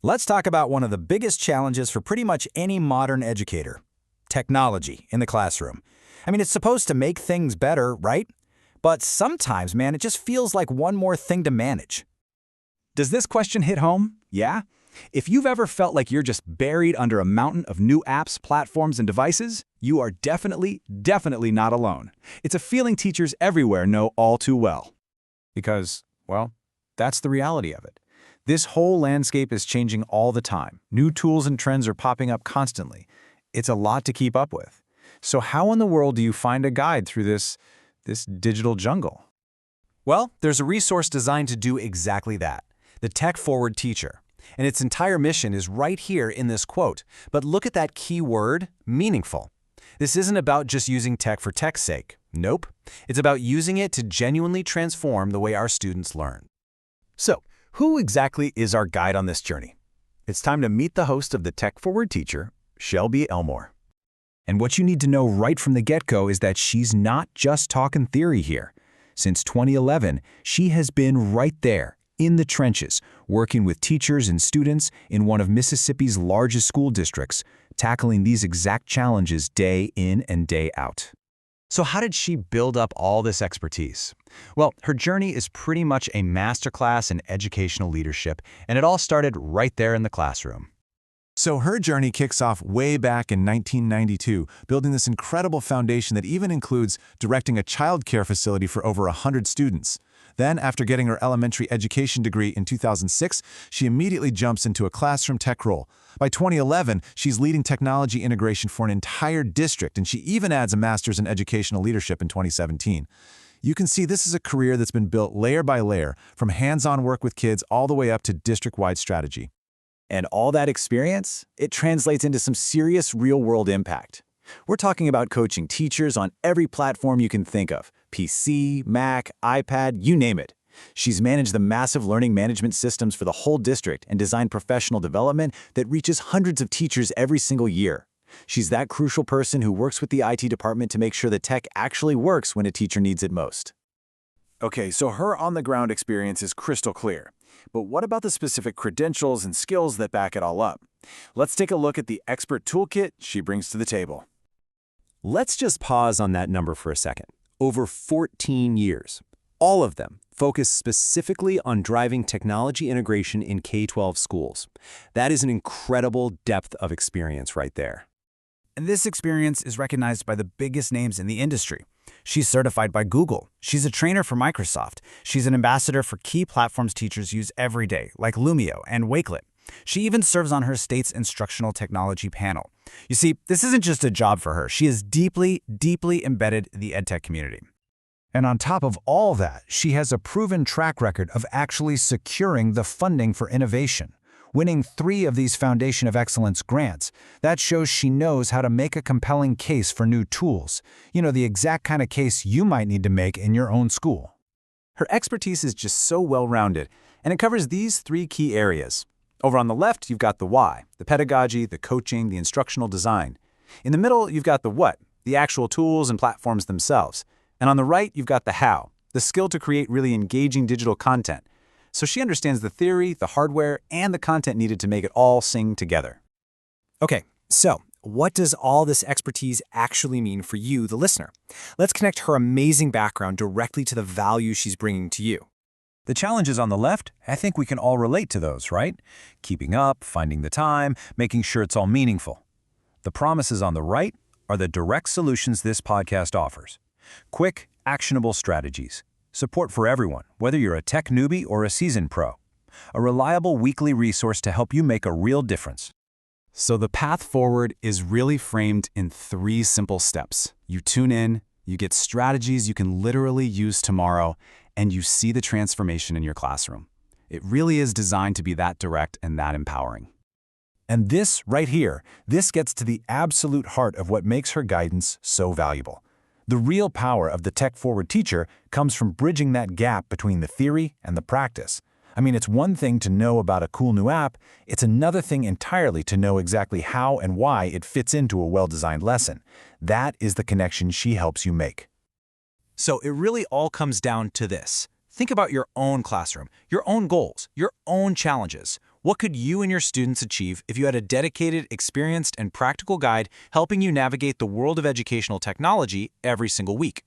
Let's talk about one of the biggest challenges for pretty much any modern educator: technology in the classroom. I mean, it's supposed to make things better, right? But sometimes, man, it just feels like one more thing to manage. Does this question hit home? Yeah? If you've ever felt like you're just buried under a mountain of new apps, platforms, and devices, you are definitely not alone. It's a feeling teachers everywhere know all too well. Because, well, that's the reality of it. This whole landscape is changing all the time. New tools and trends are popping up constantly. It's a lot to keep up with. So how in the world do you find a guide through this digital jungle? Well, there's a resource designed to do exactly that: the Tech Forward Teacher. And its entire mission is right here in this quote. But look at that key word, meaningful. This isn't about just using tech for tech's sake. Nope. It's about using it to genuinely transform the way our students learn. So, who exactly is our guide on this journey? It's time to meet the host of the Tech Forward Teacher, Shelby Elmore. And what you need to know right from the get-go is that she's not just talking theory here. Since 2011, she has been right there, in the trenches, working with teachers and students in one of Mississippi's largest school districts, tackling these exact challenges day in and day out. So how did she build up all this expertise? Well, her journey is pretty much a masterclass in educational leadership, and it all started right there in the classroom. So her journey kicks off way back in 1992, building this incredible foundation that even includes directing a child care facility for over 100 students. Then, after getting her elementary education degree in 2006, she immediately jumps into a classroom tech role. By 2011, she's leading technology integration for an entire district, and she even adds a master's in educational leadership in 2017. You can see this is a career that's been built layer by layer, from hands-on work with kids all the way up to district-wide strategy. And all that experience, it translates into some serious real-world impact. We're talking about coaching teachers on every platform you can think of: PC, Mac, iPad, you name it. She's managed the massive learning management systems for the whole district and designed professional development that reaches hundreds of teachers every single year. She's that crucial person who works with the IT department to make sure the tech actually works when a teacher needs it most. Okay, so her on-the-ground experience is crystal clear. But what about the specific credentials and skills that back it all up? Let's take a look at the expert toolkit she brings to the table. Let's just pause on that number for a second. Over 14 years. All of them focused specifically on driving technology integration in K-12 schools. That is an incredible depth of experience right there. And this experience is recognized by the biggest names in the industry. She's certified by Google. She's a trainer for Microsoft. She's an ambassador for key platforms teachers use every day, like Lumio and Wakelet. She even serves on her state's instructional technology panel. You see, this isn't just a job for her. She is deeply embedded in the edtech community. And on top of all that, she has a proven track record of actually securing the funding for innovation, winning 3 of these Foundation of Excellence grants. That shows she knows how to make a compelling case for new tools. You know, the exact kind of case you might need to make in your own school. Her expertise is just so well-rounded, and it covers these 3 key areas. Over on the left, you've got the why, the pedagogy, the coaching, the instructional design. In the middle, you've got the what, the actual tools and platforms themselves. And on the right, you've got the how, the skill to create really engaging digital content. So she understands the theory, the hardware, and the content needed to make it all sing together. Okay, so what does all this expertise actually mean for you, the listener? Let's connect her amazing background directly to the value she's bringing to you. The challenges on the left, I think we can all relate to those, right? Keeping up, finding the time, making sure it's all meaningful. The promises on the right are the direct solutions this podcast offers. Quick, actionable strategies. Support for everyone, whether you're a tech newbie or a seasoned pro. A reliable weekly resource to help you make a real difference. So the path forward is really framed in 3 simple steps. You tune in, you get strategies you can literally use tomorrow, and you see the transformation in your classroom. It really is designed to be that direct and that empowering. And this right here, this gets to the absolute heart of what makes her guidance so valuable. The real power of the Tech Forward Teacher comes from bridging that gap between the theory and the practice. I mean, it's one thing to know about a cool new app, it's another thing entirely to know exactly how and why it fits into a well-designed lesson. That is the connection she helps you make. So it really all comes down to this. Think about your own classroom, your own goals, your own challenges. What could you and your students achieve if you had a dedicated, experienced, and practical guide helping you navigate the world of educational technology every single week?